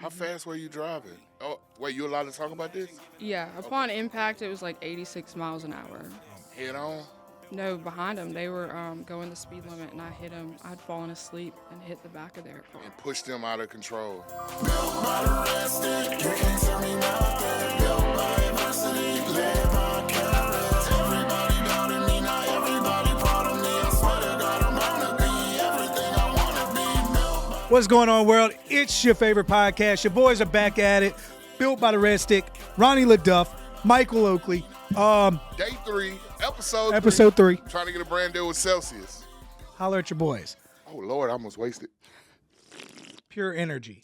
How fast were you driving? Oh, wait, you allowed to talk about this? Yeah, upon impact, it was like 86 miles an hour. Head on? No, behind them, they were going the speed limit, and I hit them. I'd fallen asleep and hit the back of their car. And pushed them out of control. What's going on, world? It's your favorite podcast. Your boys are back at it. Built by the Red Stick. Ronnie LeDuff. Michael Oakley. Day 3, Episode 3. Trying to get a brand deal with Celsius. Holler at your boys. Oh, Lord, I almost wasted. Pure energy.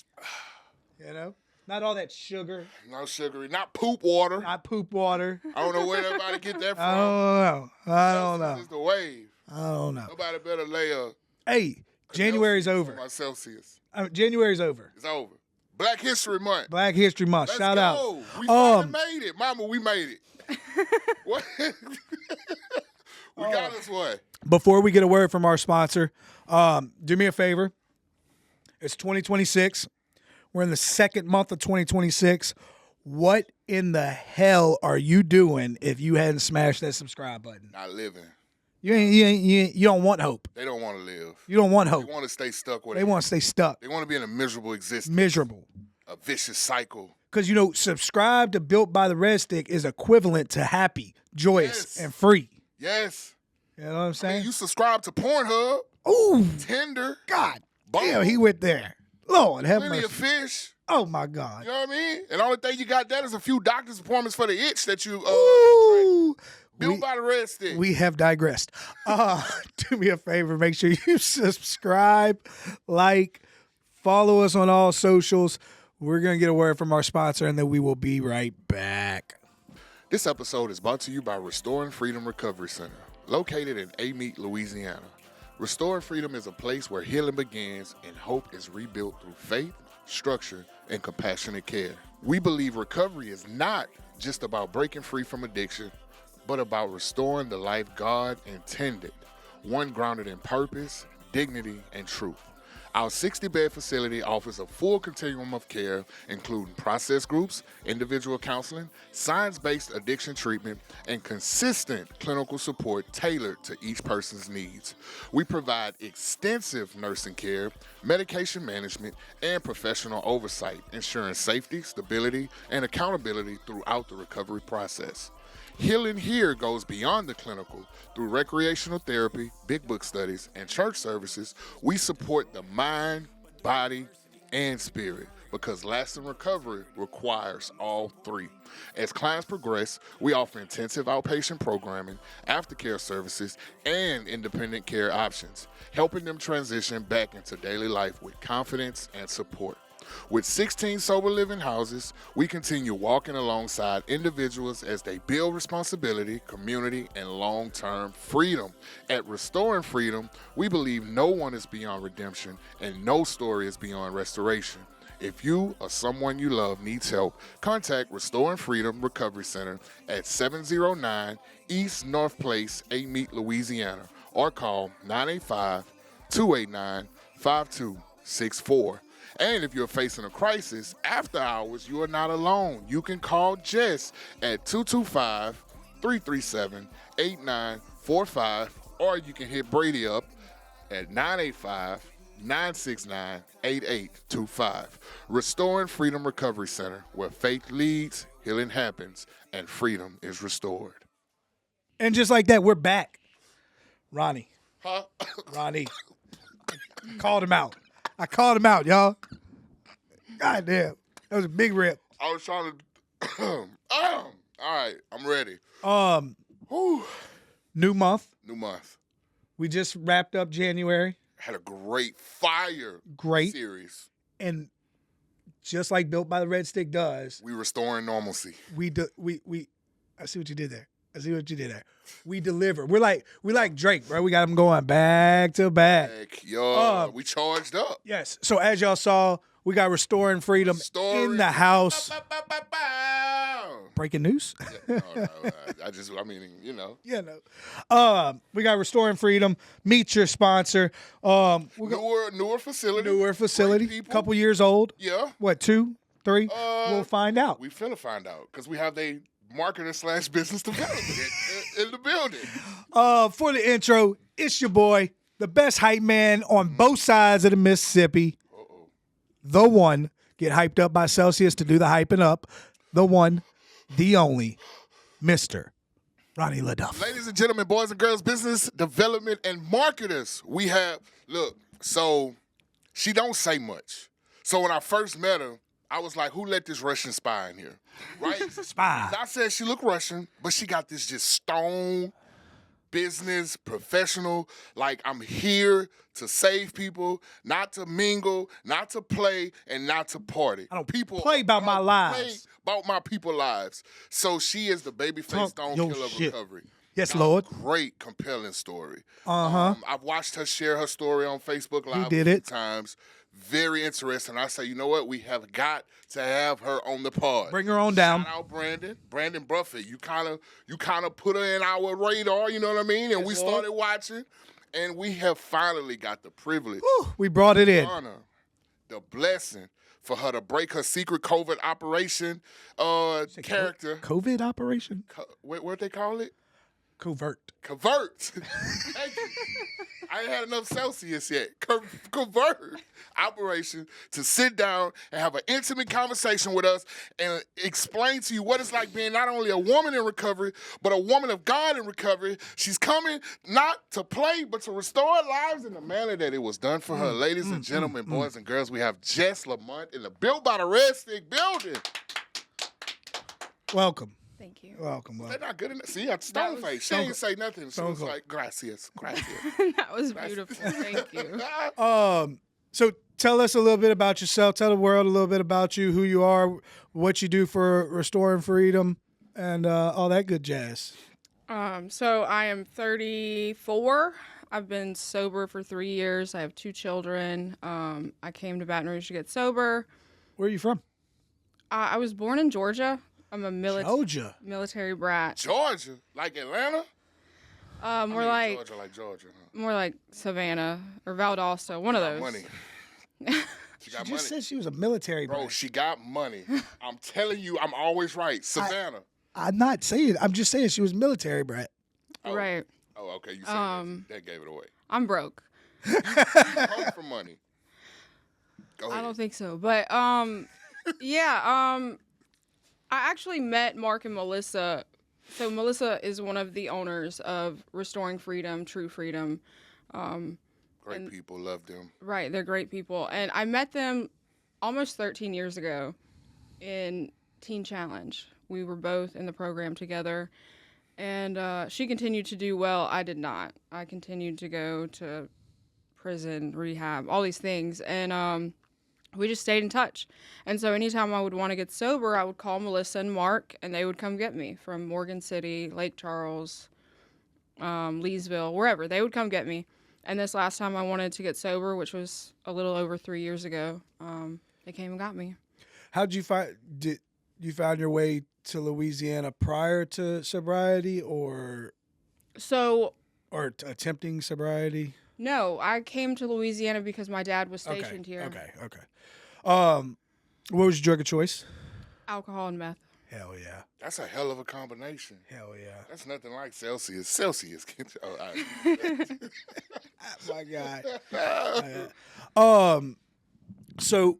You know? Not all that sugar. No sugary. Not poop water. Not poop water. I don't know where everybody get that from. I don't know. Celsius is the wave. I don't know. Nobody better lay a Hey, January's over. my Celsius. January's over. It's over. Black History Month. Black History Month. Let's Shout go. out. We finally made it. Mama, we made it. What? We got this one. Before we get a word from our sponsor, do me a favor. It's 2026. We're in the second month of 2026. What in the hell are you doing if you hadn't smashed that subscribe button? Not living. You don't want hope. They don't want to live. You don't want hope. They want to stay stuck with They it. want to stay stuck. They want to be in a miserable existence. Miserable. A vicious cycle. Because, subscribe to Built by the Red Stick is equivalent to happy, joyous, Yes. and free. Yes. You know what I'm I saying? mean, you subscribe to Pornhub, Ooh, Tinder, God. Bumble, Damn, he went there. Lord, have plenty mercy. of fish. Oh, my God. You know what I mean? And the only thing you got that is a few doctor's appointments for the itch that you Ooh. Built by the Red Stick. We have digressed. Do me a favor. Make sure you subscribe, like, follow us on all socials. We're going to get a word from our sponsor, and then we will be right back. This episode is brought to you by Restoring Freedom Recovery Center, located in Amite, Louisiana. Restoring Freedom is a place where healing begins and hope is rebuilt through faith, structure, and compassionate care. We believe recovery is not just about breaking free from addiction, but about restoring the life God intended, one grounded in purpose, dignity, and truth. Our 60-bed facility offers a full continuum of care, including process groups, individual counseling, science-based addiction treatment, and consistent clinical support tailored to each person's needs. We provide extensive nursing care, medication management, and professional oversight, ensuring safety, stability, and accountability throughout the recovery process. Healing here goes beyond the clinical. Through recreational therapy, big book studies, and church services, we support the mind, body, and spirit because lasting recovery requires all three. As clients progress, we offer intensive outpatient programming, aftercare services, and independent care options, helping them transition back into daily life with confidence and support. With 16 sober living houses, we continue walking alongside individuals as they build responsibility, community, and long-term freedom. At Restoring Freedom, we believe no one is beyond redemption and no story is beyond restoration. If you or someone you love needs help, contact Restoring Freedom Recovery Center at 709 East North Place, Amite, Louisiana, or call 985-289-5264. And if you're facing a crisis after hours, you are not alone. You can call Jess at 225-337-8945, or you can hit Brady up at 985-969-8825. Restoring Freedom Recovery Center, where faith leads, healing happens, and freedom is restored. And just like that, we're back. Ronnie. Huh? Ronnie. I called him out, y'all. God damn. That was a big rip. I was trying to... all right, I'm ready. Whew. New month. New month. We just wrapped up January. Had a great fire Great. series. And just like Built by the Red Stick does, We restoring normalcy. we I see what you did there. We deliver. We're like Drake, bro. We got them going back to back. Heck, yo, we charged up. Yes. So as y'all saw, we got Restoring Freedom in the house. Bow. breaking news. No, I mean, you know. Yeah, no. We got Restoring Freedom. Meet your sponsor. Newer facility. Newer facility. Great people. Couple years old. Yeah. What, 2, 3? We'll find out. We finna find out because we have the marketer / business development in the building. For the intro, it's your boy, the best hype man on both sides of the Mississippi. The one. Get hyped up by Celsius to do the hyping up. The one, the only, Mr. Ronnie LeDuff. Ladies and gentlemen, boys and girls, business development and marketers. We have, look, so she don't say much. So when I first met her, I was like, who let this Russian spy in here? Right? Spy. I said she looked Russian, but she got this just stone, business, professional, like I'm here to save people, not to mingle, not to play, and not to party. I don't play about my lives. Play about my people's lives. So she is the babyface stone killer of recovery. Yes, Lord. Great, compelling story. Uh-huh. I've watched her share her story on Facebook Live did a few it. times. Very interesting. I say, you know what? We have got to have her on the pod. Bring her on down. Shout out Brandon Buffett. You kind of put her in our radar. You know what I mean? And we started watching, and we have finally got the privilege. Whew, we brought it in. Honor, the blessing for her to break her secret COVID operation character. COVID operation? What they call it? Covert. Thank you. I ain't had enough Celsius yet. Covert operation to sit down and have an intimate conversation with us and explain to you what it's like being not only a woman in recovery, but a woman of God in recovery. She's coming not to play, but to restore lives in the manner that it was done for her. Ladies and gentlemen, boys and girls, we have Jess LaMonte in the Built by the Red Stick building. Welcome. Thank you. Welcome. They're not good enough. See, stone face. She didn't say nothing. She was like, gracias. That was beautiful. Thank you. So tell us a little bit about yourself. Tell the world a little bit about you, who you are, what you do for Restoring Freedom, and all that good jazz. So I am 34. I've been sober for 3 years. I have 2 children. I came to Baton Rouge to get sober. Where are you from? I was born in Georgia. I'm a military brat. Georgia? Like Atlanta? More like Georgia, like Georgia. Huh? More like Savannah or Valdosta, one of those. Money. She got She money. just said she was a military Bro, brat. she got money. I'm telling you, I'm always right. Savannah. I'm not saying. I'm just saying she was a military brat. Right. Oh, okay. You said that gave it away. I'm broke. Home for money. Go ahead. I don't think so. But I actually met Mark and Melissa. So Melissa is one of the owners of Restoring Freedom, TrueFreedom. Great people, love them. Right, they're great people. And I met them almost 13 years ago in Teen Challenge. We were both in the program together. And she continued to do well. I did not. I continued to go to prison, rehab, all these things. And we just stayed in touch. And so anytime I would want to get sober, I would call Melissa and Mark, and they would come get me from Morgan City, Lake Charles, Leesville, wherever. They would come get me. And this last time I wanted to get sober, which was a little over 3 years ago, they came and got me. How'd you find? Did you found your way to Louisiana prior to sobriety, or attempting sobriety? No, I came to Louisiana because my dad was stationed here. Okay. What was your drug of choice? Alcohol and meth. Hell yeah. That's a hell of a combination. Hell yeah. That's nothing like Celsius. Celsius. Oh, My God. So,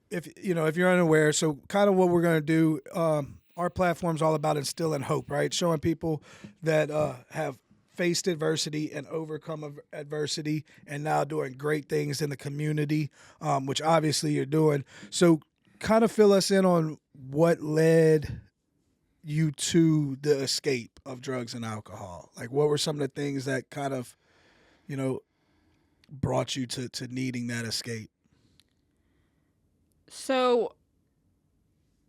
if you're unaware, so kind of what we're going to do, our platform's all about instilling hope, right? Showing people that have faced adversity and overcome adversity and now doing great things in the community, which obviously you're doing. So kind of fill us in on what led you to the escape of drugs and alcohol. Like, what were some of the things that kind of, brought you to needing that escape? So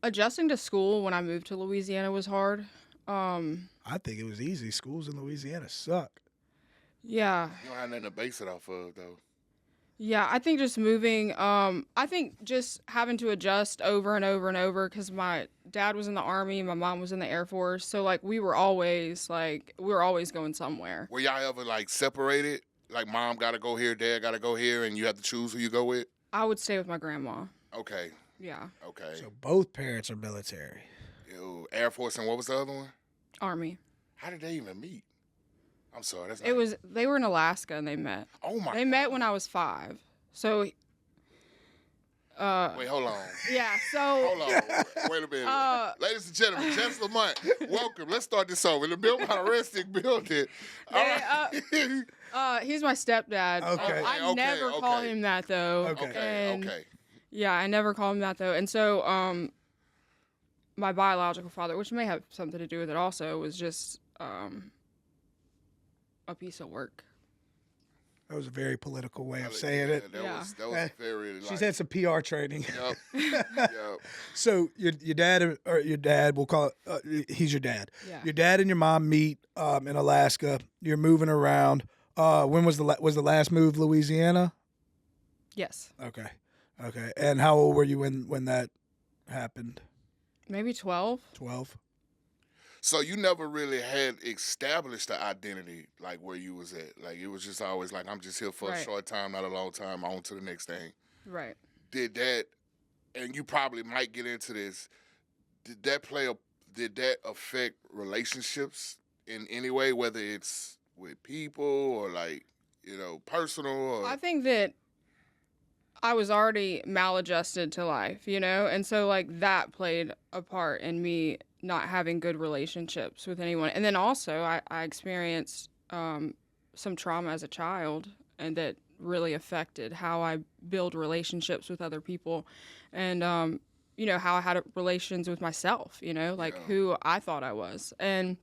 adjusting to school when I moved to Louisiana was hard. I think it was easy. Schools in Louisiana suck. Yeah. You don't have nothing to base it off of, though. Yeah, I think just moving. I think just having to adjust over and over and over because my dad was in the Army, my mom was in the Air Force, so like we were always going somewhere. Were y'all ever like separated? Like mom got to go here, dad got to go here, and you have to choose who you go with? I would stay with my grandma. Okay. Yeah. Okay. So both parents are military. Ew, Air Force, and what was the other one? Army. How did they even meet? I'm sorry. They were in Alaska and they met. Oh my. They met when I was 5. So. Wait, hold on. Yeah. So. Hold on. Wait a minute. Ladies and gentlemen, Jess LaMonte, welcome. Let's start this over. The built by the Restic building. He's my stepdad. Okay. I never call him that though. Okay. Yeah, I never call him that though. And so, my biological father, which may have something to do with it also, was just a piece of work. That was a very political way of saying it. That was very. She's had some PR training. Yep. Yep. So your dad, we'll call it. He's your dad. Yeah. Your dad and your mom meet in Alaska. You're moving around. When was the last move? Louisiana. Yes. Okay. And how old were you when that happened? Maybe 12. 12. So you never really had established the identity like where you was at. Like it was just always like I'm just here for a short time, not a long time. On to the next thing. Right. Did that? And you probably might get into this. Did that affect relationships in any way, whether it's with people or like personal? Or... I think that I was already maladjusted to life, and so like that played a part in me not having good relationships with anyone. And then also I experienced some trauma as a child, and that really affected how I build relationships with other people, and how I had relations with myself, who I thought I was. And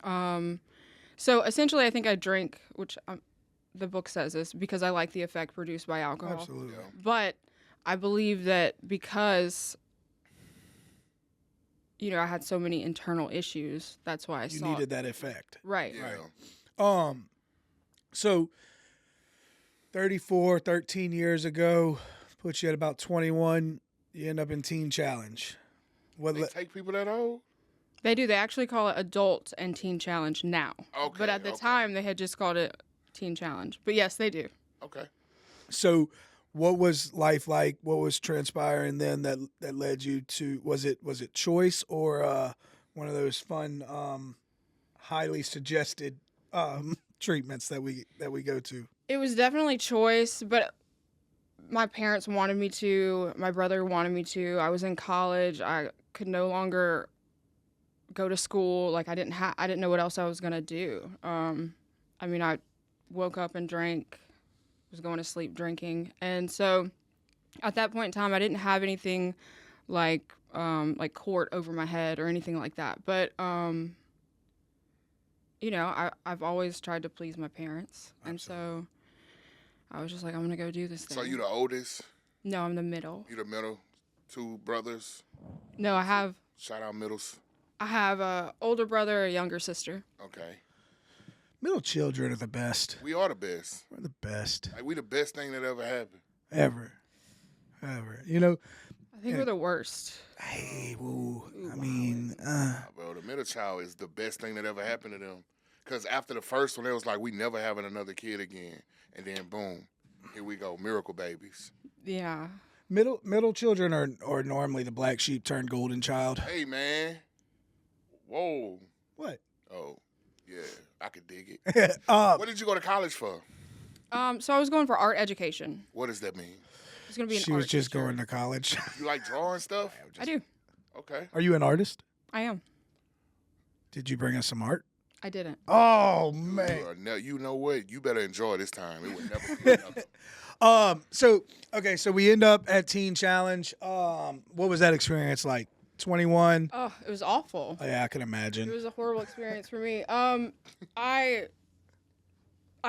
so essentially I think I drink, which the book says this, because I like the effect produced by alcohol. Absolutely. Yeah. But I believe that because I had so many internal issues, that's why You needed that effect. Right. Yeah. So 13 years ago, put you at about 21, you end up in Teen Challenge. They take people that old? They do. They actually call it Adult and Teen Challenge now. Okay. But at the time, they had just called it Teen Challenge. But yes, they do. Okay. So what was life like? What was transpiring then that led you to, was it choice or one of those fun, highly suggested treatments that we go to? It was definitely choice, but my parents wanted me to. My brother wanted me to. I was in college. I could no longer go to school. Like I didn't know what else I was gonna do. I woke up and drank, was going to sleep drinking, and so at that point in time, I didn't have anything like court over my head or anything like that. But I've always tried to please my parents, and so I was just like, I'm gonna go do this thing. So you the oldest? No, I'm the middle. You the middle? 2 brothers? No, I have Shout out middles. a older brother, a younger sister. Okay. Middle children are the best. We are the best. We're the best. Like we the best thing that ever happened. Ever. I think we're the worst. Hey, woo. Bro, the middle child is the best thing that ever happened to them. Because after the first one, it was like, we never having another kid again. And then, boom, here we go, miracle babies. Yeah. Middle children are normally the black sheep turned golden child. Hey, man. Whoa. What? Oh, yeah, I could dig it. What did you go to college for? So I was going for art education. What does that mean? I was going to be an She art was just teacher. going to college. You like drawing stuff? I do. Okay. Are you an artist? I am. Did you bring us some art? I didn't. Oh, man. You know what? You better enjoy this time. It would never be enough. So we end up at Teen Challenge. What was that experience like? 21? Oh, it was awful. Oh, yeah, I can It imagine. was a horrible experience for me. I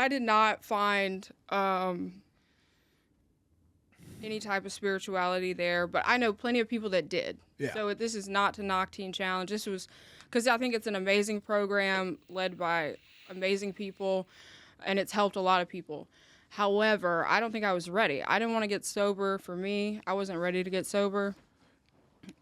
did not find any type of spirituality there, but I know plenty of people that did. Yeah. So this is not to knock Teen Challenge. This was because I think it's an amazing program led by amazing people, and it's helped a lot of people. However, I don't think I was ready. I didn't want to get sober. For me, I wasn't ready to get sober.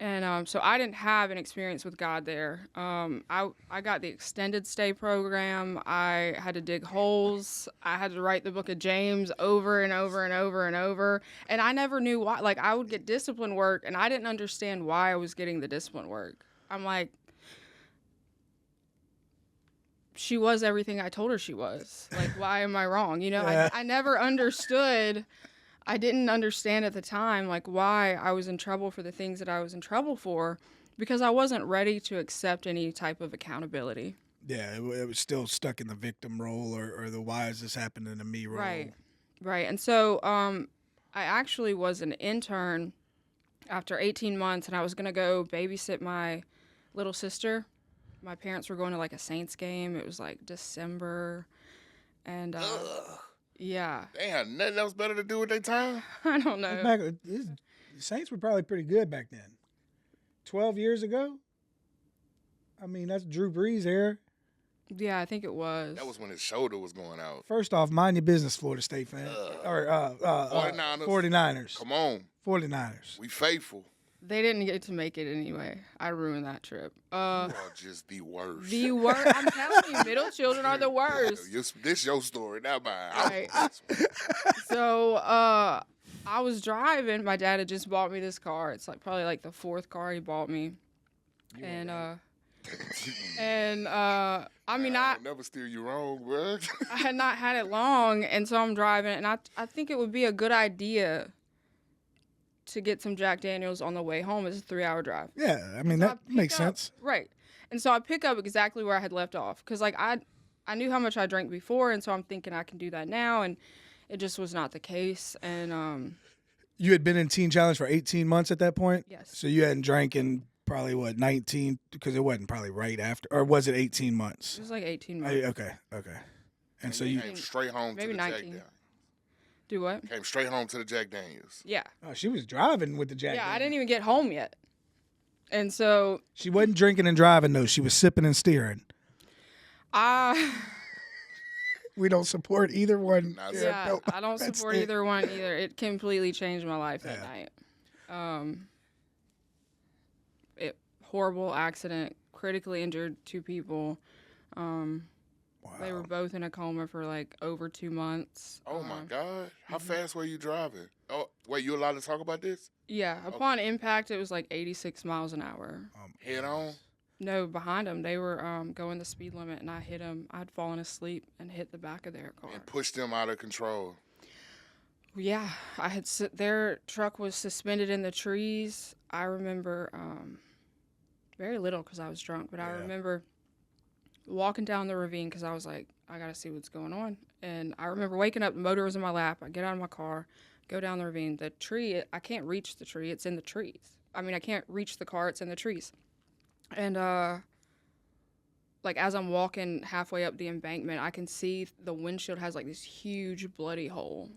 And so I didn't have an experience with God there. I got the extended stay program. I had to dig holes. I had to write the book of James over and over and over and over. And I never knew why. Like, I would get discipline work, and I didn't understand why I was getting the discipline work. I'm like, she was everything I told her she was. Like, why am I wrong? You know, I never understood. I didn't understand at the time, like, why I was in trouble for the things that I was in trouble for, because I wasn't ready to accept any type of accountability. Yeah, it was still stuck in the victim role or the why is this happening to me role. Right. And so I actually was an intern after 18 months, and I was going to go babysit my little sister. My parents were going to, like, a Saints game. It was, like, December, and yeah. Damn, nothing else better to do with their time? I don't know. The Saints were probably pretty good back then. 12 years ago? I mean, that's Drew Brees' era. Yeah, I think it was. That was when his shoulder was going out. First off, mind your business, Florida State fan. 49ers. 49ers. Come on. 49ers. We faithful. They didn't get to make it anyway. I ruined that trip. You are just the worst. The worst. I'm telling you, middle children are the worst. This your story, not mine. Right. So I was driving. My dad had just bought me this car. It's like probably like the fourth car he bought me. I mean, I'll never steer you wrong, bro. I had not had it long, and so I'm driving, and I think it would be a good idea to get some Jack Daniels on the way home. It's a 3-hour drive. Yeah, I mean, that makes sense. Right. And so I pick up exactly where I had left off, because, like, I knew how much I drank before, and so I'm thinking I can do that now, and it just was not the case. And you had been in Teen Challenge for 18 months at that point? Yes. So you hadn't drank in probably, 19? Because it wasn't probably right after. Or was it 18 months? it was like 18 months. Okay. And so you came straight home to maybe the 19. Jack Daniels. Do what? Came straight home to the Jack Daniels. Yeah. Oh, she was driving with the Jack Yeah, Daniels. I didn't even get home yet. And so She wasn't drinking and driving, though. She was sipping and steering. We don't support either one. Yeah, I don't support either one either. It completely changed my life that night. Horrible accident, critically injured 2 people. They were both in a coma for like over 2 months. Oh my God. How fast were you driving? Oh, wait, you allowed to talk about this? Yeah, upon impact, it was like 86 miles an hour. Head on? No, behind them, they were going the speed limit, and I hit them. I'd fallen asleep and hit the back of their car. And pushed them out of control. Yeah, their truck was suspended in the trees. I remember very little because I was drunk, but I remember walking down the ravine because I was like, I gotta see what's going on. And I remember waking up, the motor was in my lap. I get out of my car, go down the ravine. The tree, I can't reach the tree. It's in the trees. I mean, I can't reach the car. It's in the trees. And like as I'm walking halfway up the embankment, I can see the windshield has like this huge bloody hole.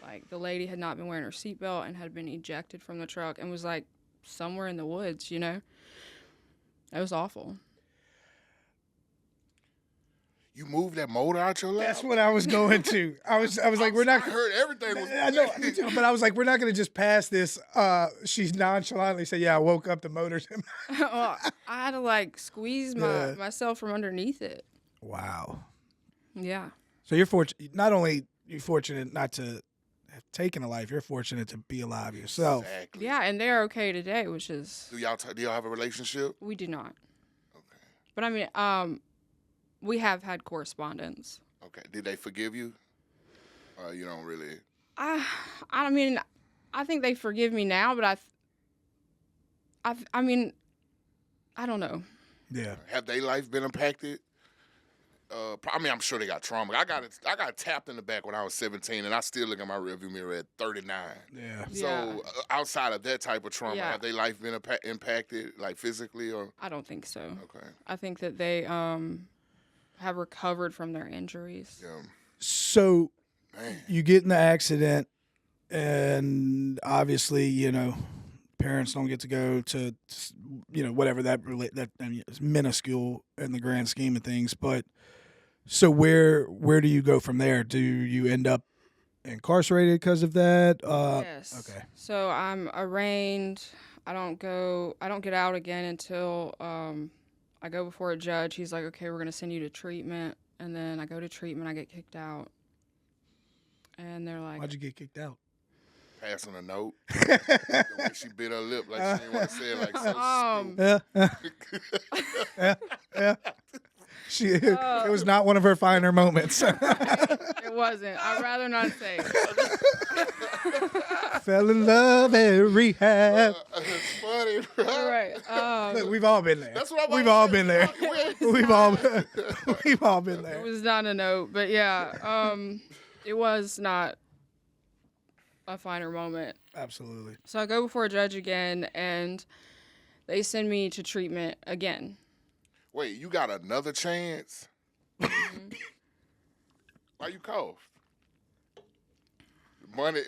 Like the lady had not been wearing her seatbelt and had been ejected from the truck and was like somewhere in the woods, you know? It was awful. You moved that motor out your lap? That's what I was going to. I was like, we're not. I heard everything was. I know, me too, but I was like, we're not going to just pass this. She nonchalantly said, "Yeah, I woke up, the motor's in my." Well, I had to like squeeze myself from underneath it. Wow. Yeah. So you're fortunate. Not only you're fortunate not to have taken a life, you're fortunate to be alive yourself. Exactly. Yeah, and they're okay today, which is. Do y'all have a relationship? We do not. Okay. But I mean, we have had correspondence. Okay. Did they forgive you? You don't really. I mean, I think they forgive me now, but I mean, I don't know. Yeah. Have their life been impacted? I mean, I'm sure they got trauma. I got tapped in the back when I was 17, and I still look at my rearview mirror at 39. Yeah. So outside of that type of trauma, Yeah. have their life been impacted, like physically, or? I don't think so. Okay. I think that they have recovered from their injuries. Yeah. So Man. you get in the accident, and obviously, you know, parents don't get to go to, you know, whatever that I mean, it's minuscule in the grand scheme of things. But so where do you go from there? Do you end up incarcerated because of that? Yes. Okay. So I'm arraigned. I don't get out again until I go before a judge. He's like, okay, we're gonna send you to treatment, and then I go to treatment. I get kicked out, and they're like, Why'd you get kicked out? Passing a note. The way she bit her lip like she didn't want to say it, like so stupid. Yeah. It was not one of her finer moments. it wasn't. I'd rather not say it. Fell in love at rehab. It's funny, bro. All right. Look, we've all been there. That's what I'm We've about all to been say. there. We've all been It there. was not a note, but yeah, it was not a finer moment. Absolutely. So I go before a judge again, and they send me to treatment again. Wait, you got another chance? Why you cough? Money,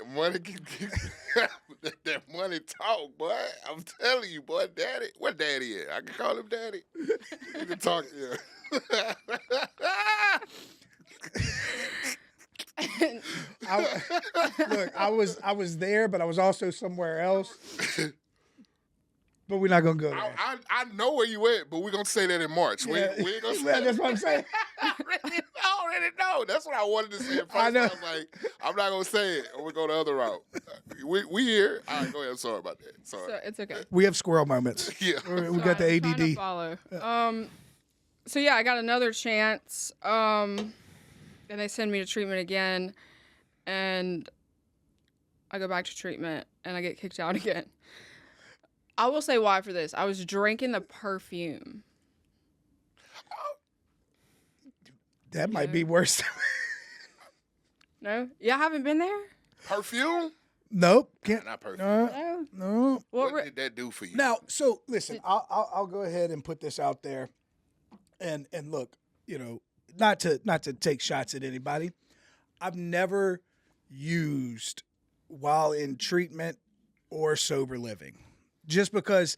that money talk, boy. I'm telling you, boy, daddy. What daddy is? I can call him daddy. You can talk, yeah. I was there, but I was also somewhere else. But we're not gonna go there. I know where you at, but we're gonna say that in March. Yeah. We ain't gonna say That's what I'm saying. I already know. That's what I wanted to say at first. I know. I was like, I'm not gonna say it. We'll go the other route. We here. All right, go ahead. I'm sorry about that. Sorry. So it's okay. We have squirrel moments. Yeah. We got the I'm trying to ADD. follow. So yeah, I got another chance. And they send me to treatment again, and I go back to treatment, and I get kicked out again. I will say why for this. I was drinking the perfume. That might be worse. No? Y'all haven't been there? Perfume? Nope. Can't. Not perfume. No? No. What did that do for you? Now, so listen, I'll go ahead and put this out there, and look, not to take shots at anybody. I've never used while in treatment or sober living, just because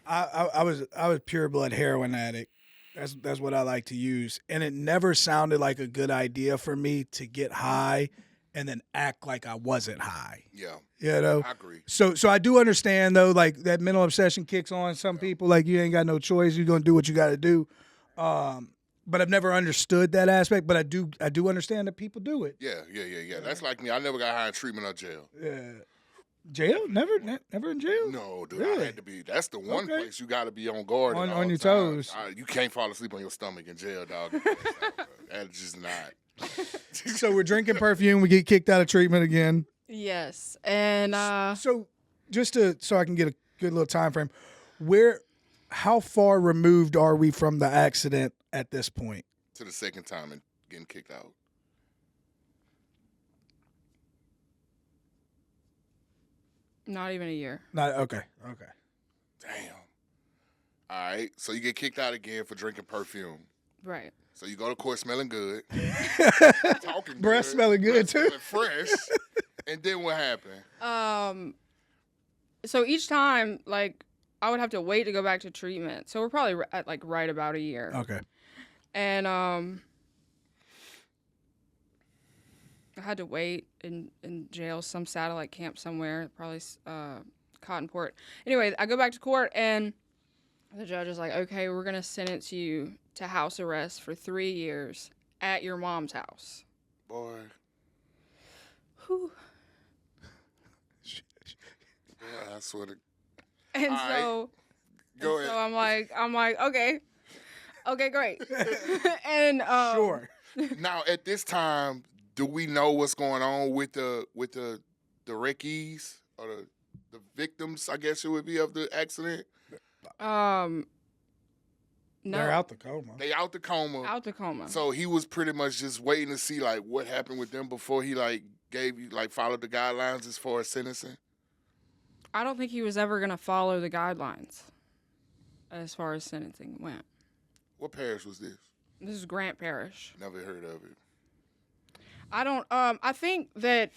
I was pure blood heroin addict. That's what I like to use, and it never sounded like a good idea for me to get high and then act like I wasn't high. Yeah. I agree. So I do understand though, like that mental obsession kicks on some people. Like you ain't got no choice. You're gonna do what you got to do. But I've never understood that aspect. But I do understand that people do it. Yeah. That's like me. I never got high in treatment or jail. Yeah. Jail? Never in jail? No, dude. Really? I had to be. That's the one Okay. place you got to be on guard. at all On your times. toes. You can't fall asleep on your stomach in jail, dog. That's just not. So we're drinking perfume. We get kicked out of treatment again. Yes. And So just so I can get a good little time frame, how far removed are we from the accident at this point? To the second time and getting kicked out. not even a year. Not okay. Damn. All right. So you get kicked out again for drinking perfume. Right. So you go to court smelling good. Talking Breath good. smelling good, breath too. Smelling fresh. And then what happened? So each time, like, I would have to wait to go back to treatment. So we're probably at, like, right about a year. Okay. And I had to wait in jail, some satellite camp somewhere, probably Cottonport. Anyway, I go back to court, and the judge is like, okay, we're going to sentence you to house arrest for 3 years at your mom's house. Boy. Whew. Yeah, I swear to. And All so, right. Go ahead. so I'm like, okay, great. And Sure. Now, at this time, do we know what's going on with the wreckies or the victims? I guess it would be of the accident. no, They're out the coma. They out the coma. out the coma. So he was pretty much just waiting to see like what happened with them before he like followed the guidelines as far as sentencing. I don't think he was ever gonna follow the guidelines as far as sentencing went. What parish was this? This is Grant Parish. Never heard of it. I don't. I think that,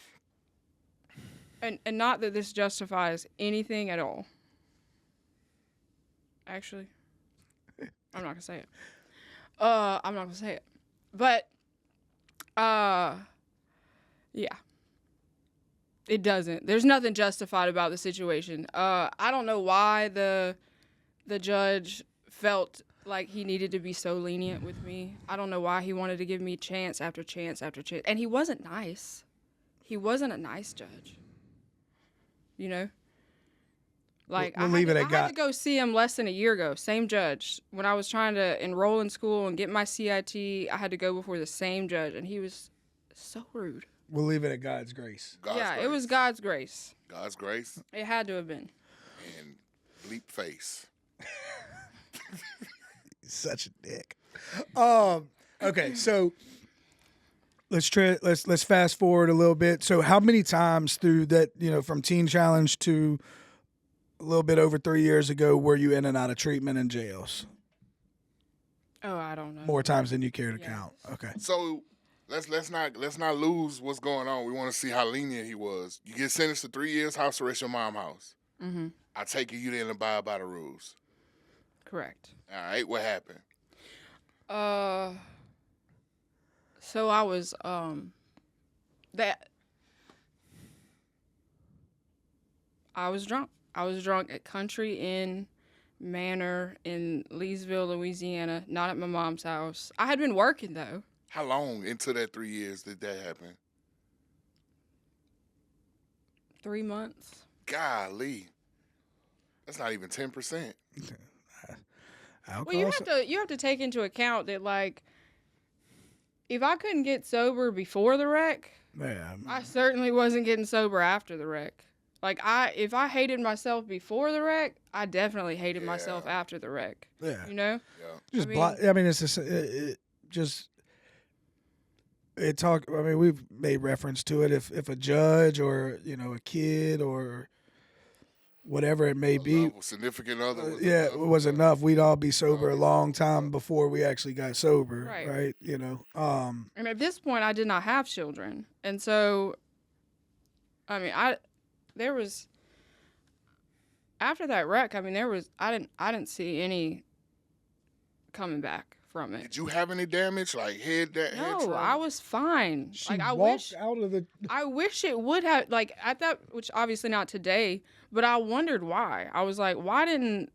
and not that this justifies anything at all. Actually, I'm not gonna say it. I'm not gonna say it. But, yeah. It doesn't. There's nothing justified about the situation. I don't know why the judge felt like he needed to be so lenient with me. I don't know why he wanted to give me chance after chance after chance. And he wasn't nice. He wasn't a nice judge. You know? Like, We'll I leave it at had to go see him less than a year ago. Same judge. When I was trying to enroll in school and get my CIT, I had to go before the same judge. And he was so rude. We'll leave it at God's grace. God's Yeah, grace. it was God's grace. God's grace It had to have been. and bleep face. Such a dick. Okay, so let's fast forward a little bit. So how many times through that, from Teen Challenge to a little bit over 3 years ago, were you in and out of treatment and jails? Oh, I don't know. More times than you care to Yes. count. Okay. So let's not lose what's going on. We want to see how lenient he was. You get sentenced to 3 years house arrest your mom's house. Mm-hmm. I take it you didn't abide by the rules. Correct. All right, what happened? So I was I was drunk. I was drunk at Country Inn Manor in Leesville, Louisiana, not at my mom's house. I had been working though. How long into that 3 years did that happen? 3 months. Golly. That's not even 10%. Well, you have to take into account that, like, if I couldn't get sober before the wreck, Yeah. I certainly wasn't getting sober after the wreck. Like, if I hated myself before the wreck, I definitely hated myself after the wreck. Yeah. You know? Yeah. It's just we've made reference to it. If a judge or a kid or whatever it may be, Significant other. it was enough. We'd all be sober a long time before we actually got sober, Right. right? And at this point, I did not have children, and so, I mean, there was after that wreck. I mean, I didn't see any coming back from it. Did you have any damage, like head No, trauma? I was fine. She Like, walked out of the. I wish it would have, like, at that, which obviously not today, but I wondered why. I was like, how did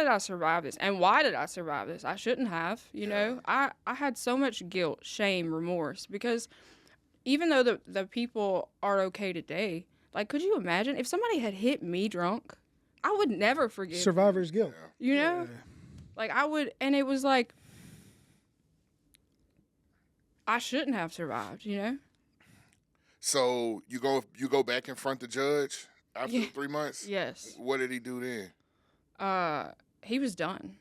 I survive this? And why did I survive this? I shouldn't have, you know? I had so much guilt, shame, remorse, because even though the people are okay today, like, could you imagine if somebody had hit me drunk? I would never forgive them, Survivor's guilt. you know? Yeah. Like, I would, and it was like, I shouldn't have survived, you know? So you go back in front of the judge after 3 months? Yes. What did he do then? He was done.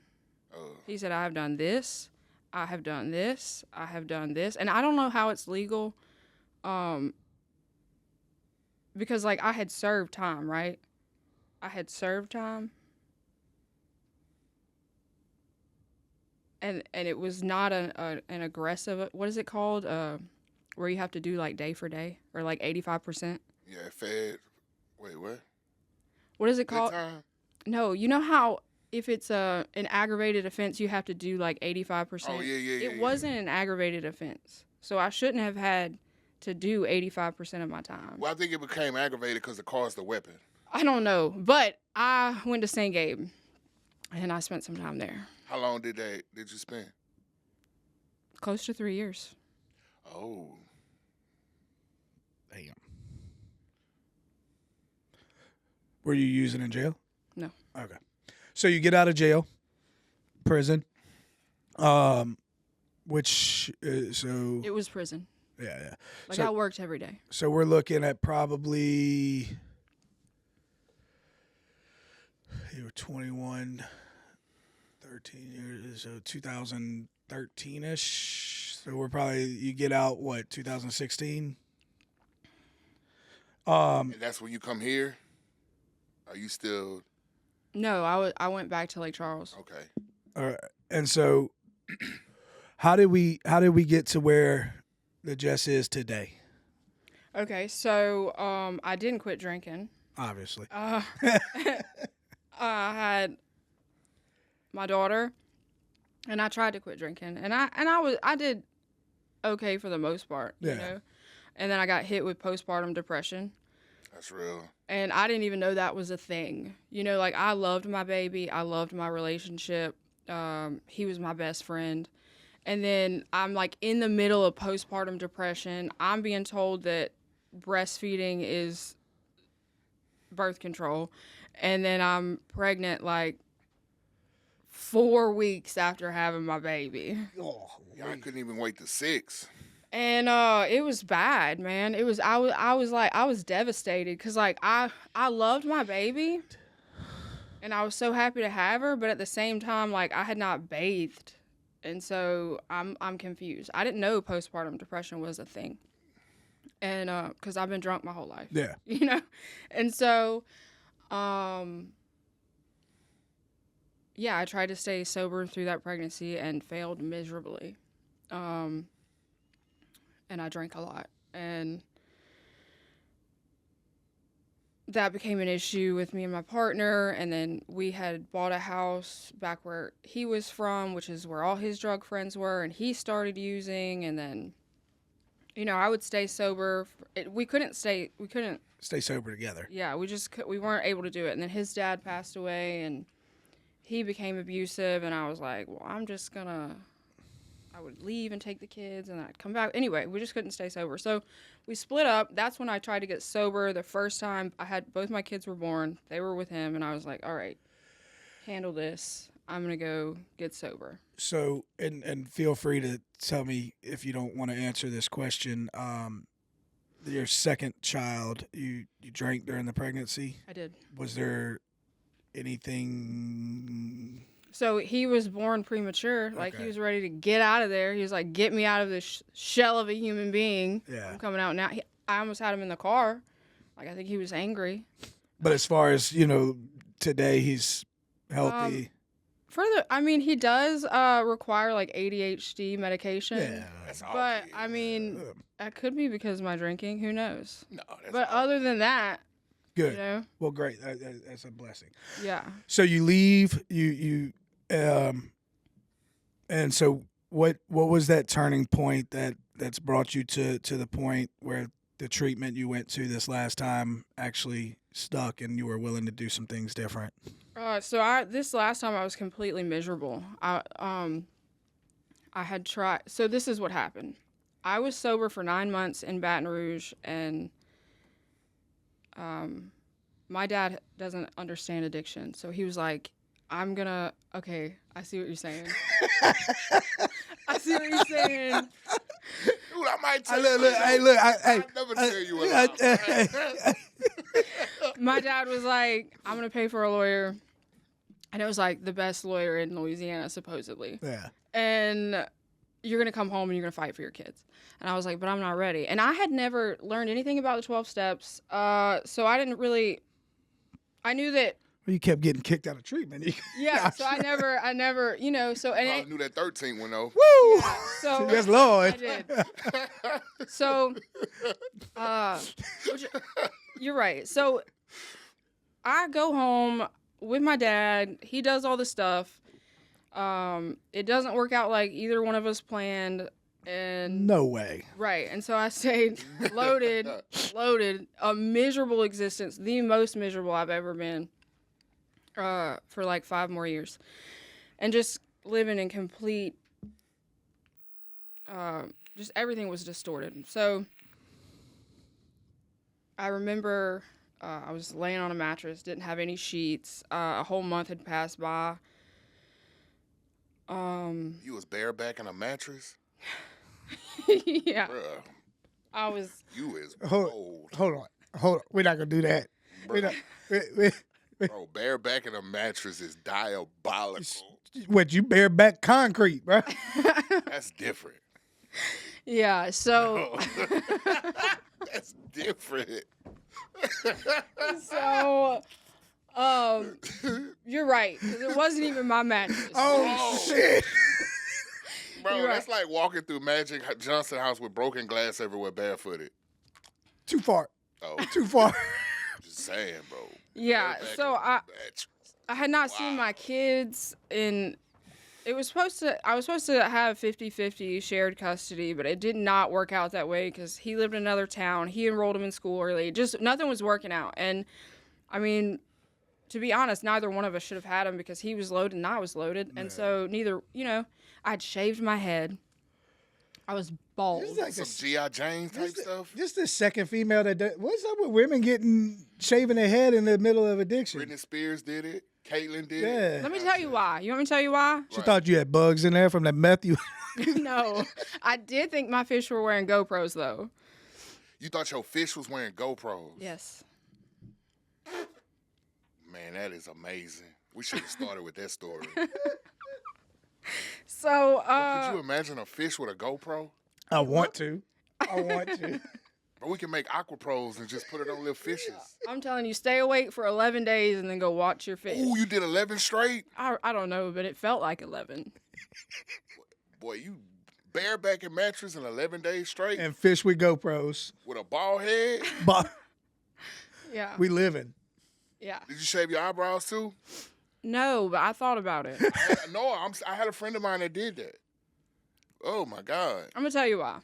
He said, I have done this, I have done this, I have done this. And I don't know how it's legal, because, like, I had served time, right? I had served time. And it was not an aggressive, what is it called? Where you have to do, like, day for day, or, like, 85%. Yeah, fed. Wait, what? What is it Good called? time? No, you know how if it's an aggravated offense, you have to do, like, 85%? Oh, yeah. It wasn't an aggravated offense, so I shouldn't have had to do 85% of my time. Well, I think it became aggravated because it caused the weapon. I don't know, but I went to St. Gabe, and I spent some time there. How long did you spend? Close to 3 years. Oh. Damn. Were you using in jail? No. Okay. So you get out of jail, prison, which so It was prison. yeah. Like, So- I worked every day. So we're looking at probably you were 21, 13 years, so 2013-ish. So we're probably, you get out, what, 2016? And that's when you come here? Are you still No, I went back to Lake Charles. okay? And so how did we get to where the Jess is today? Okay, so I didn't quit drinking. Obviously. I had my daughter, and I tried to quit drinking, and I did okay for the most part, you Yeah. know. And then I got hit with postpartum depression, That's real. And I didn't even know that was a thing. You know, like, I loved my baby. I loved my relationship. He was my best friend. And then I'm, like, in the middle of postpartum depression. I'm being told that breastfeeding is birth control. And then I'm pregnant, like, 4 weeks after having my baby. Oh, Yeah, I couldn't even wait to 6. And it was bad, man. It was I was devastated because, like, I loved my baby, and I was so happy to have her, but at the same time, like, I had not bathed, and so I'm confused. I didn't know postpartum depression was a thing, and because I've been drunk my whole life. Yeah. You know, and so yeah, I tried to stay sober through that pregnancy and failed miserably. And I drank a lot. And that became an issue with me and my partner. And then we had bought a house back where he was from, which is where all his drug friends were. And he started using. And then, you know, I would stay sober. We couldn't stay sober together. Yeah, we weren't able to do it. And then his dad passed away and he became abusive. And I was like, well, I would leave and take the kids, and I'd come back. Anyway, we just couldn't stay sober. So we split up. That's when I tried to get sober. The first time both my kids were born. They were with him, and I was like, all right, handle this. I'm going to go get sober. So, and feel free to tell me if you don't want to answer this question. Your second child, you drank during the pregnancy? I did. Was there anything... So he was born premature. Like, Okay. He was ready to get out of there. He was like, get me out of this shell of a human being. Yeah. I'm coming out now. I almost had him in the car. Like, I think he was angry. But as far as, you know, today he's healthy. He does require, like, ADHD medication. Yeah. That's all. But, I mean, that could be because of my drinking. Who knows? No, that's But all. other than that, Good. you know, Well, great. That's a blessing. yeah. So you leave, and so what was that turning point that's brought you to the point where the treatment you went to this last time actually stuck and you were willing to do some things different? This last time I was completely miserable. I had tried. So this is what happened. I was sober for 9 months in Baton Rouge, and my dad doesn't understand addiction. So he was like, okay, I see what you're saying. I see what you're saying. Dude, I might tell Look, you. I'll never tell you what My dad was like, I'm going to pay for a lawyer. And it was like the best lawyer in Louisiana, supposedly. Yeah. And you're going to come home and you're going to fight for your kids. And I was like, but I'm not ready. And I had never learned anything about the 12 steps. So I didn't really, I knew that. Well, you kept getting kicked out of treatment. Yeah. So I never, you know, so. And I knew that 13 one, though. Woo! yeah, so. Yes, Lord. I did. So, you're right. So I go home with my dad. He does all the stuff. It doesn't work out like either one of us planned. And No way. right. And so I stayed loaded, a miserable existence, the most miserable I've ever been, for like 5 more years. And just living in complete, just everything was distorted. So I remember I was laying on a mattress, didn't have any sheets. A whole month had passed by. You was bareback in a mattress? Yeah. Bruh, I was. you is Hold bold. on. We're not gonna do that. Bro, bareback in a mattress is diabolical. What, you bareback concrete, bro? That's different. Yeah. So. That's different. So. You're right. 'Cause it wasn't even my mattress. Oh, shit. Bro, You're that's like walking through Magic Johnson house with broken glass everywhere barefooted. Too far. Oh, Too far. just saying, bro. Yeah. Bareback So in a mattress. I had not seen my kids in I was supposed to have 50-50 shared custody, but it did not work out that way because he lived in another town. He enrolled him in school early. Just nothing was working out. And I mean, to be honest, neither one of us should have had him because he was loaded and I was loaded. And so neither, I'd shaved my head. I was bald. Like some G.I. Jane type stuff. Just the second female that does. What's up with women shaving their head in the middle of addiction? Britney Spears did it. Caitlyn did Yeah. it. Let me tell you why. You want me to tell you why? She thought you had bugs in there from that meth you. No. I did think my fish were wearing GoPros, though. You thought your fish was wearing GoPros? Yes. Man, that is amazing. We should have started with that story. So, Could you imagine a fish with a GoPro? I want to. Or we can make aquapros and just put it on little fishes. I'm telling you, stay awake for 11 days and then go watch your fish. Ooh, you did 11 straight? I don't know, but it felt like 11. Boy, you barebacking mattress in 11 days straight? And fish with GoPros. With a bald head? But Yeah. we living. Yeah. Did you shave your eyebrows too? No, but I thought about it. I had a friend of mine that did that. Oh, my God. I'm going to tell you why.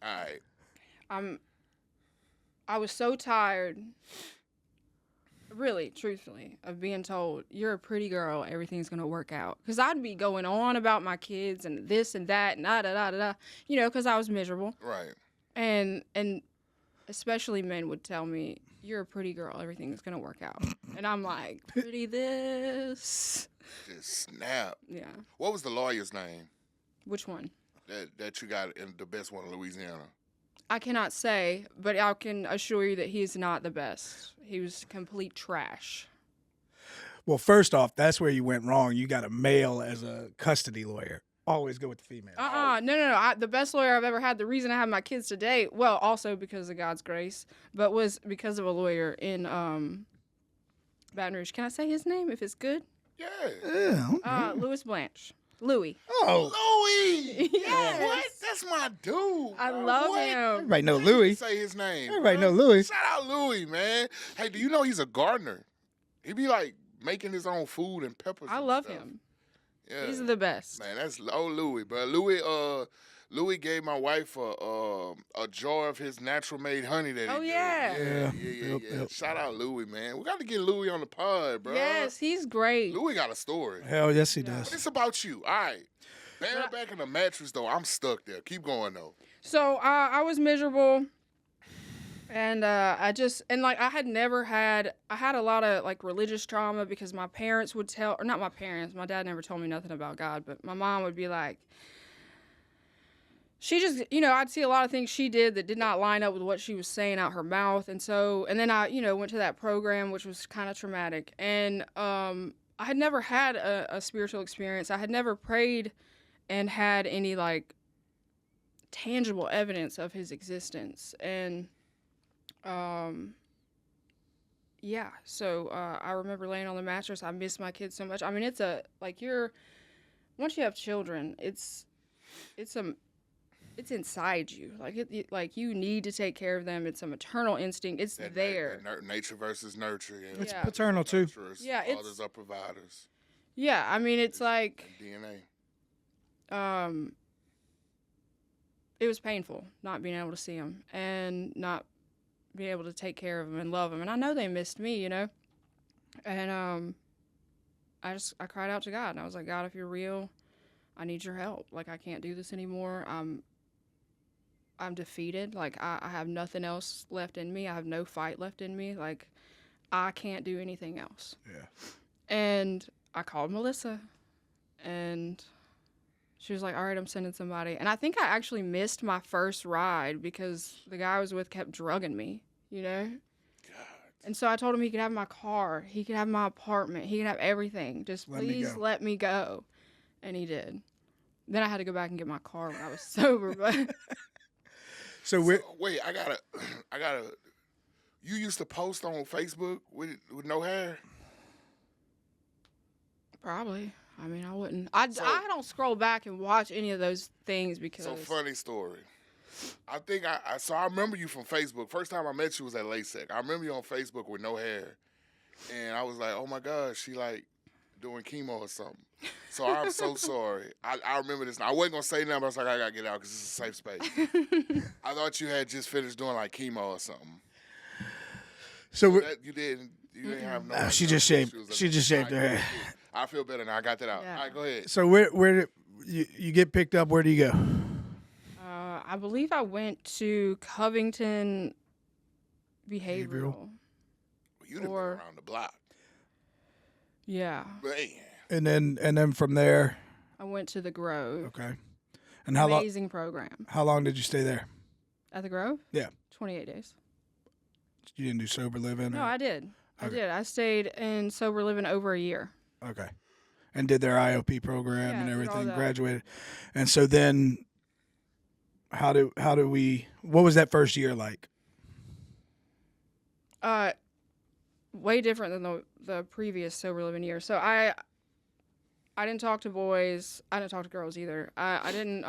All right. I was so tired, really, truthfully, of being told, you're a pretty girl, everything's going to work out. Because I'd be going on about my kids and this and that and da-da-da-da-da, because I was miserable. Right. And especially men would tell me, you're a pretty girl, everything's going to work out. And I'm like, pretty this. Just snap. Yeah. What was the lawyer's name Which one? that you got in the best one in Louisiana? I cannot say, but I can assure you that he is not the best. He was complete trash. Well, first off, that's where you went wrong. You got a male as a custody lawyer. Always go with the female. No. The best lawyer I've ever had, the reason I have my kids today, well, also because of God's grace, but was because of a lawyer in Baton Rouge. Can I say his name if it's good? Yeah. Louis Blanche. Louis. Oh, Louis! Yes. What? That's my dude. I bro. love What? him. everybody know Why didn't you Louis. say his name. Everybody bro? know Louis. Shout out Louis, man. Hey, do you know he's a gardener? He be like making his own food and peppers. I and love stuff. him. Yeah. He's the best. Man, that's Louis, bro. Louis gave my wife a jar of his natural made honey that Oh, he yeah. did. Yep, Yeah. yep. Shout out Louis, man. We got to get Louis on the pod, bro. Yes, he's great. Louis got a story. Hell yes, he But does. it's about you. All right. Bareback in the mattress, though. I'm stuck there. Keep going, though. So I was miserable, and I had a lot of like religious trauma because my parents would not my parents, my dad never told me nothing about God, but my mom would be like, she just, I'd see a lot of things she did that did not line up with what she was saying out her mouth, and then I, went to that program, which was kind of traumatic, and I had never had a spiritual experience. I had never prayed and had any like tangible evidence of his existence. And so I remember laying on the mattress. I miss my kids so much. I mean, once you have children, it's inside you. Like you need to take care of them. It's a maternal instinct. It's there. Nature versus nurture. Yeah. It's paternal too. Nurturers, Yeah, fathers are providers. Yeah, I mean, it's like DNA. it was painful not being able to see them and not being able to take care of them and love them. And I know they missed me, and I cried out to God, and I was like, God, if you're real, I need your help. Like, I can't do this anymore. I'm defeated. Like, I have nothing else left in me. I have no fight left in me. Like, I can't do anything else. Yeah. And I called Melissa, and she was like, all right, I'm sending somebody. And I think I actually missed my first ride because the guy I was with kept drugging me, God. And so I told him he could have my car. He could have my apartment. He could have everything. Just please let me go. And he did. Then I had to go back and get my car when I was sober. But wait, I gotta. You used to post on Facebook with no hair? probably. I mean, I wouldn't. I don't scroll back and watch any of those things because. So funny story. I think I remember you from Facebook. First time I met you was at LASIK. I remember you on Facebook with no hair, and I was like, oh my gosh, she like doing chemo or something. So I'm so sorry. I remember this. I wasn't going to say nothing, but I was like, I got to get out because it's a safe space. I thought you had just finished doing like chemo or something. So you didn't have no. she just shaved. She just shaved her hair. I feel better now. I got that out. Yeah. All right, go ahead. So where you get picked up? Where do you go? I believe I went to Covington Behavioral. Well, you done been around the block. Yeah. Man. And then from there. I went to the Grove. Okay. And how long? Amazing program. How long did you stay there? At the Grove? Yeah. 28 days. You didn't do sober living? No, or? I did. Okay. I did. I stayed in sober living over a year. Okay. And did their IOP program Yeah, and did all everything, that. graduated. And so then how do we, what was that first year like? Way different than the previous sober living year. So I didn't talk to boys. I didn't talk to girls either. I didn't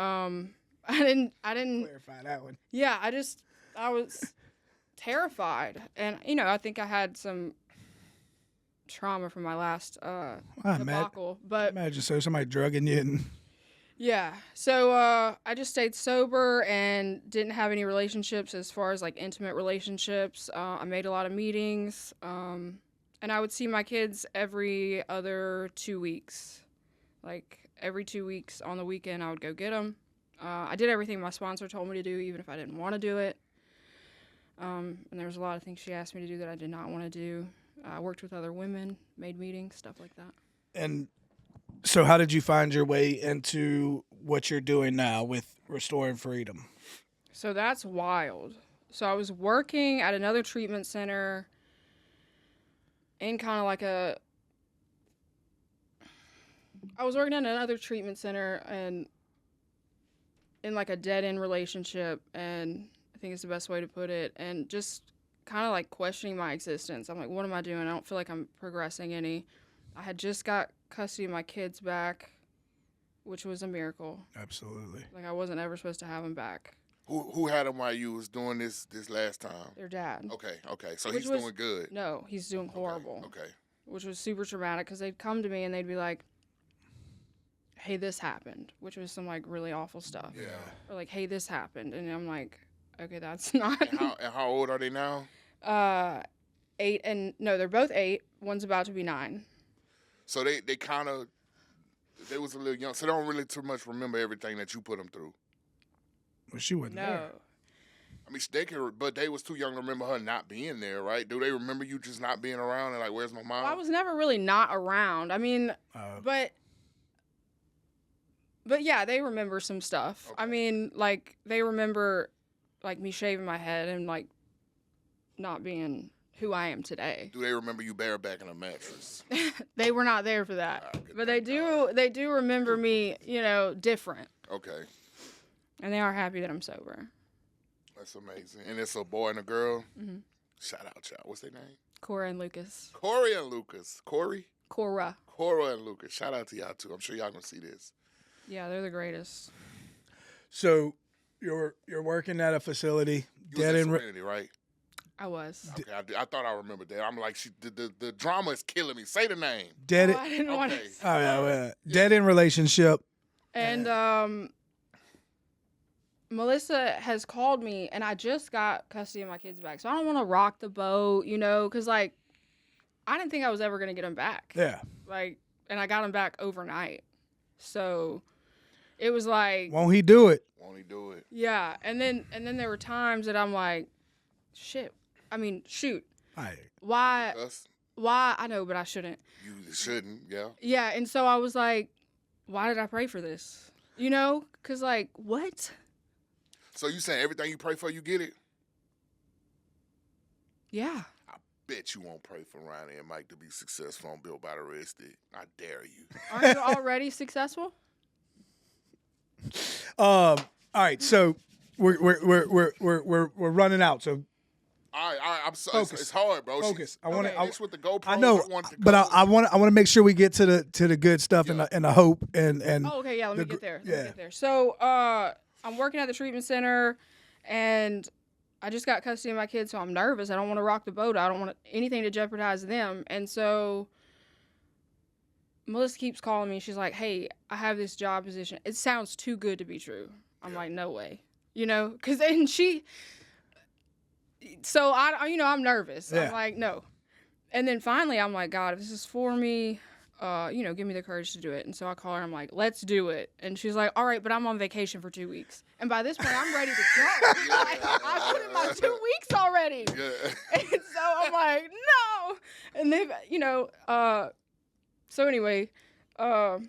Clarify that one. Yeah, I was terrified. And I think I had some trauma from my last debacle. But Imagine somebody drugging you and yeah. So I just stayed sober and didn't have any relationships as far as like intimate relationships. I made a lot of meetings. And I would see my kids every other 2 weeks. Like every 2 weeks on the weekend, I would go get them. I did everything my sponsor told me to do, even if I didn't want to do it. And there was a lot of things she asked me to do that I did not want to do. I worked with other women, made meetings, stuff like that. And so how did you find your way into what you're doing now with Restoring Freedom? So that's wild. So I was working at another treatment center in kind of like I was working at another treatment center and in like a dead-end relationship, and I think it's the best way to put it, and just kind of like questioning my existence. I'm like, what am I doing? I don't feel like I'm progressing any. I had just got custody of my kids back, which was a miracle. Absolutely. Like I wasn't ever supposed to have them back. Who had them while you was doing this last time? Their dad. Okay. So Which he's was- doing good. No, he's doing horrible. Okay. Which was super traumatic because they'd come to me and they'd be like, hey, this happened, which was some like really awful stuff. Yeah. Or like, hey, this happened. And I'm like, okay, that's not. And how old are they now? 8 and no, they're both 8. One's about to be 9. So they kind of, they was a little young, so they don't really too much remember everything that you put them through. Well, she wasn't No. there. I mean, they could, but they was too young to remember her not being there, right? Do they remember you just not being around and like, where's my mom? Well, I was never really not around. I mean, but yeah, they remember some stuff. Okay. I mean, like they remember like me shaving my head and like not being who I am today. Do they remember you bareback in a mattress? They were not there for that. But they do remember me, different. Okay. And they are happy that I'm sober. That's amazing. And it's a boy and a girl? Mm-hmm. Shout out, y'all. What's their name? Cora and Lucas. Corey and Lucas. Corey? Cora. Cora and Lucas. Shout out to y'all, too. I'm sure y'all gonna see this. Yeah, they're the greatest. So you're working at a facility. You was at Serenity, right? I was. Okay, I thought I remembered that. I'm like, the drama is killing me. Say the name. Dead. I didn't want to. Okay. Oh yeah. Dead in relationship. And Melissa has called me, and I just got custody of my kids back, so I don't want to rock the boat, because like I didn't think I was ever gonna get them back. Yeah. Like, and I got them back overnight, so it was like, Won't he do it? Won't he do it? yeah. And then there were times that I'm like, shoot. Why? Us? Why? I know, but I shouldn't. You shouldn't, yeah. Yeah, and so I was like, why did I pray for this? Because like, what? So you saying everything you pray for, you get it? Yeah. I bet you won't pray for Ronnie and Mike to be successful on Built by the Red Stick. I dare you. Aren't you already successful? All right, so we're running out. So All right, I'm sorry. Focus. It's hard, bro. Focus. I want Okay. This with the GoPro. I know, want to but go. I want to make sure we get to the good stuff Yeah. and the hope and Oh, okay, yeah, let me the get gr- there. yeah. Let me get there. So, I'm working at the treatment center, and I just got custody of my kids, so I'm nervous. I don't want to rock the boat. I don't want anything to jeopardize them. And so Melissa keeps calling me. She's like, hey, I have this job position. It sounds too good to be true. I'm like, no way. You know, because then so I'm nervous. Yeah. I'm like, no. And then finally I'm like, God, if this is for me, give me the courage to do it. And so I call her. I'm like, let's do it. And she's like, all right, but I'm on vacation for 2 weeks. And by this point, I'm ready to go. Like, I put in my 2 weeks already. Yeah. And so I'm like, no. And they've, so anyway, I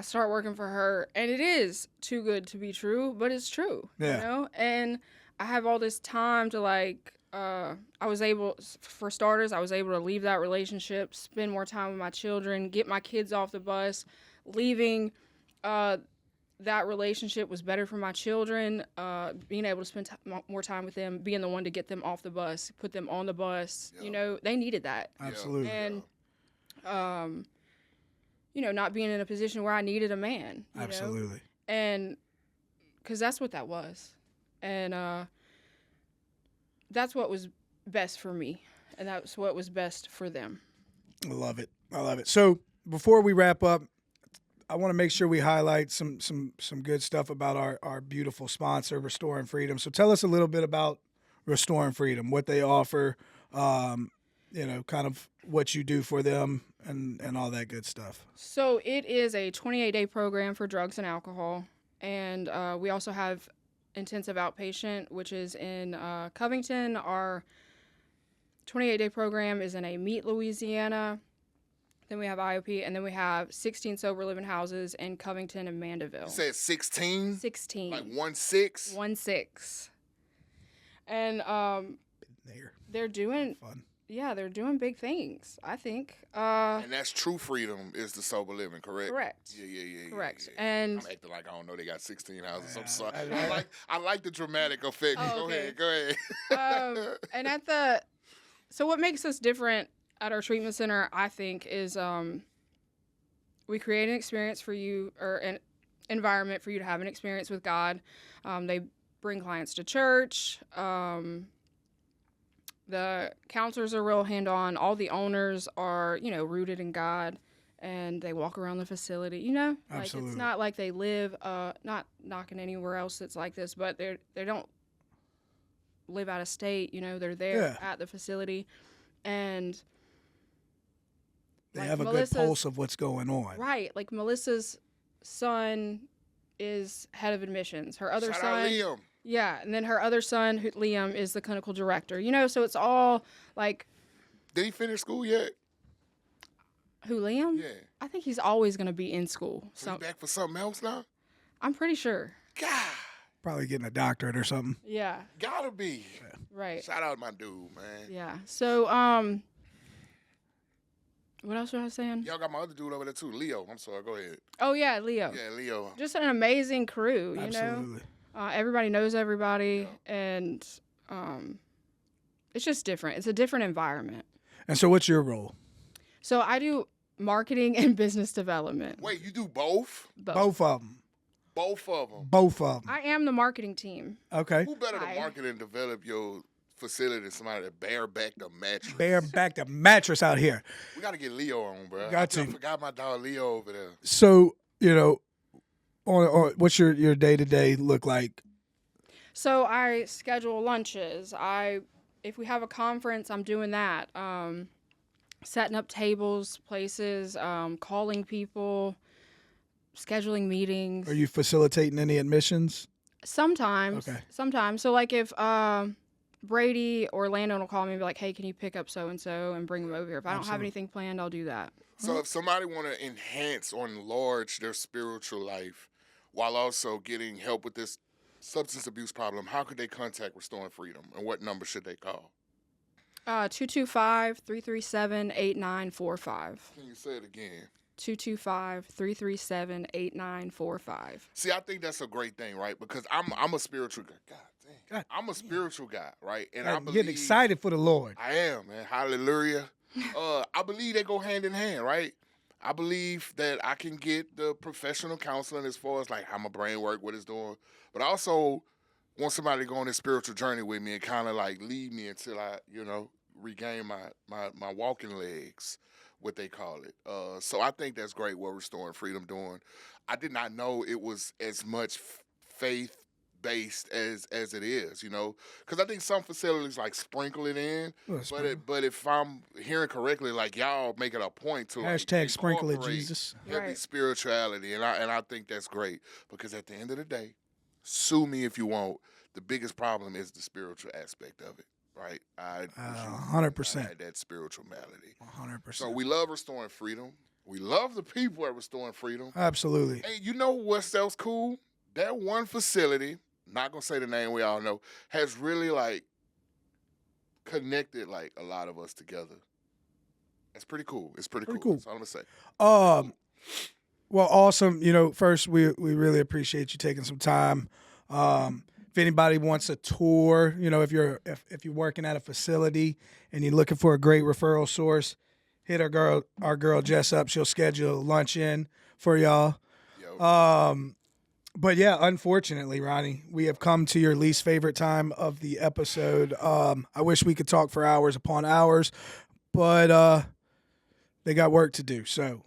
start working for her, and it is too good to be true, but it's true, Yeah. you know? And I have all this time to, like, for starters, I was able to leave that relationship, spend more time with my children, get my kids off the bus. Leaving that relationship was better for my children, being able to spend more time with them, being the one to get them off the bus, put them on the bus. Yeah. You know, they needed that. Absolutely. And, not being in a position where I needed a man. You Absolutely. know? And because that's what that was. And that's what was best for me. And that's what was best for them. I love it. So before we wrap up, I want to make sure we highlight some good stuff about our beautiful sponsor, Restoring Freedom. So tell us a little bit about Restoring Freedom, what they offer, kind of what you do for them and all that good stuff. So it is a 28-day program for drugs and alcohol. And we also have intensive outpatient, which is in Covington. Our 28-day program is in Louisiana. Then we have IOP, and then we have 16 sober living houses in Covington and Mandeville. You said 16? 16. Like 1-6? 1-6. And There. they're doing, Fun. yeah, they're doing big things, I think. And that's True Freedom is the sober living, correct? Correct. Yeah. Correct. Yeah. And I'm acting like I don't know they got 16 houses. I'm sorry. I like the dramatic effect. Oh, Go okay. ahead. and so what makes us different at our treatment center, I think, is we create an experience for you, or an environment for you to have an experience with God. They bring clients to church. The counselors are real hand-on. All the owners are, rooted in God, and they walk around the facility. Like Absolutely. it's not like they live, not knocking anywhere else that's like this, but they don't live out of state. They're there at the facility, and They have a good pulse of what's going on. Right. Like Melissa's son is head of admissions. Her other Shout son. out Liam. Yeah. And then her other son, Liam, is the clinical director. So it's all like. Did he finish school yet? Who, Liam? Yeah. I think he's always going to be in school. So he's back for something else now? I'm pretty sure. God. Probably getting a doctorate or something. Yeah. Gotta be. Yeah. Right. Shout out my dude, man. Yeah. So, what else was I saying? Y'all got my other dude over there too, Leo. I'm sorry, go ahead. Oh, yeah, Leo. Yeah, Leo. Just an amazing crew, Absolutely. Everybody knows everybody, and it's just different. It's a different environment. And so what's your role? So I do marketing and business development. Wait, you do both? Both of them. Both of them. Both of them. I am the marketing team. Okay. Who better Hi. to market and develop your facility than somebody that bareback the mattress? Bareback the mattress out here. We got to get Leo on, bro. Got I to. forgot my dog Leo over there. So, on what's your day-to-day look like? So I schedule lunches. If we have a conference, I'm doing that. Setting up tables, places, calling people, scheduling meetings. Are you facilitating any admissions? Sometimes. Okay. Sometimes. So like if Brady or Landon will call me and be like, hey, can you pick up so-and-so and bring them over here? If I don't have Absolutely. anything planned, I'll do that. So if somebody want to enhance or enlarge their spiritual life while also getting help with this substance abuse problem, how could they contact Restoring Freedom, and what number should they call? 225-337-8945. Can you say it again? 225-337-8945. See, I think that's a great thing, right? Because I'm a spiritual guy. God dang. I'm a spiritual guy, right? And I I'm believe, getting excited for the Lord. I am, man. Hallelujah. I believe they go hand in hand, right? I believe that I can get the professional counseling as far as like how my brain work, what it's doing, but I also want somebody to go on this spiritual journey with me and kind of like lead me until I, regain my walking legs. what they call it. So I think that's great what Restoring Freedom doing. I did not know it was as much faith based as it is, because I think some facilities like sprinkle it in, but if I'm hearing correctly, like y'all make it a point to hashtag like, sprinkle it, incorporate Jesus. heavy Right. spirituality, and I think that's great, because at the end of the day, sue me if you want, the biggest problem is the spiritual aspect of it, right? 100%. I had that spiritual malady. 100%. So we love Restoring Freedom. We love the people at Restoring Freedom. Absolutely. Hey, you know what else cool? That one facility, not gonna say the name, we all know, has really like connected like a lot of us together. That's pretty cool. It's pretty cool. That's all I'm gonna say. Well, awesome. First we really appreciate you taking some time. If anybody wants a tour, if you're working at a facility and you're looking for a great referral source, hit our girl Jess up. She'll schedule lunch in for y'all. Yo. But yeah, unfortunately, Ronnie, we have come to your least favorite time of the episode. I wish we could talk for hours upon hours, but they got work to do. So,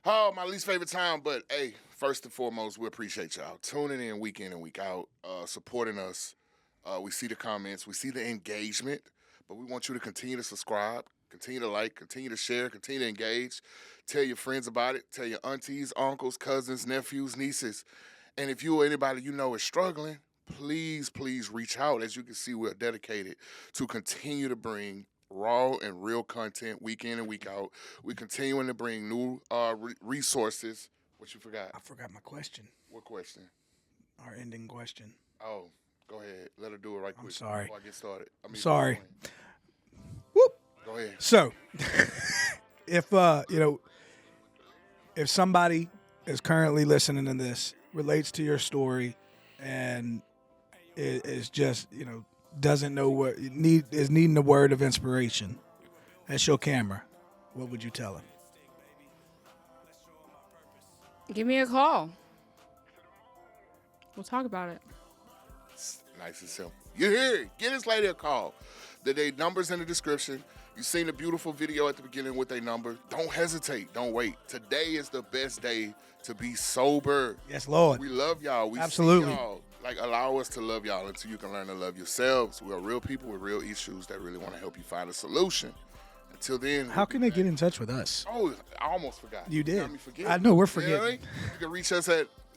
my least favorite time, but hey, first and foremost, we appreciate y'all tuning in week and week out, supporting us. We see the comments, we see the engagement, but we want you to continue to subscribe, continue to like, continue to share, continue to engage. Tell your friends about it. Tell your aunties, uncles, cousins, nephews, nieces. And if you or anybody you know is struggling, please reach out. As you can see, we're dedicated to continue to bring raw and real content week in and week out. We're continuing to bring new resources. What you forgot? I forgot my question. What question? Our ending question. Oh, go ahead. Let her do it right quick. I'm sorry. Before I get started. Sorry. Whoop. Go ahead. So, if somebody is currently listening to this, relates to your story, and is just, doesn't know what is needing a word of inspiration, that's your camera, what would you tell him? Give me a call. We'll talk about it. It's nice and simple. You hear it. Get this lady a call. The number's in the description. You seen the beautiful video at the beginning with their number. Don't hesitate. Don't wait. Today is the best day to be sober. Yes, Lord. We love y'all. We Absolutely. See y'all. Allow us to love y'all until you can learn to love yourselves. We are real people with real issues that really want to help you find a solution. Until then. How can they get in touch with us? Oh, I almost forgot. You did. got me forgetting. I know, we're You know forgetting. what I mean? You can reach us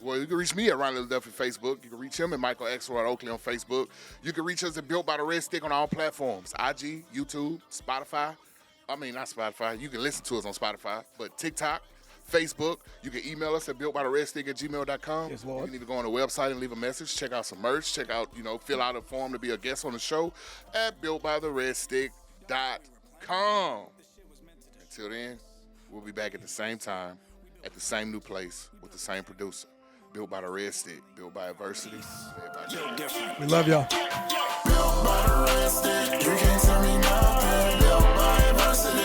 you can reach me at Ronnie LeDuff on Facebook. You can reach him at Michael X or at Oakley on Facebook. You can reach us at Built by the Red Stick on all platforms. IG, YouTube, Spotify. Not Spotify. You can listen to us on Spotify. But TikTok, Facebook. You can email us at builtbytheredstick@gmail.com. Yes, Lord. You can either go on the website and leave a message. Check out some merch. Check out, fill out a form to be a guest on the show at builtbytheredstick.com. Until then, we'll be back at the same time, at the same new place, with the same producer. Built by the Red Stick, built by adversity. We love y'all. Built by the Red Stick, you can't tell me nothing. Built by adversity.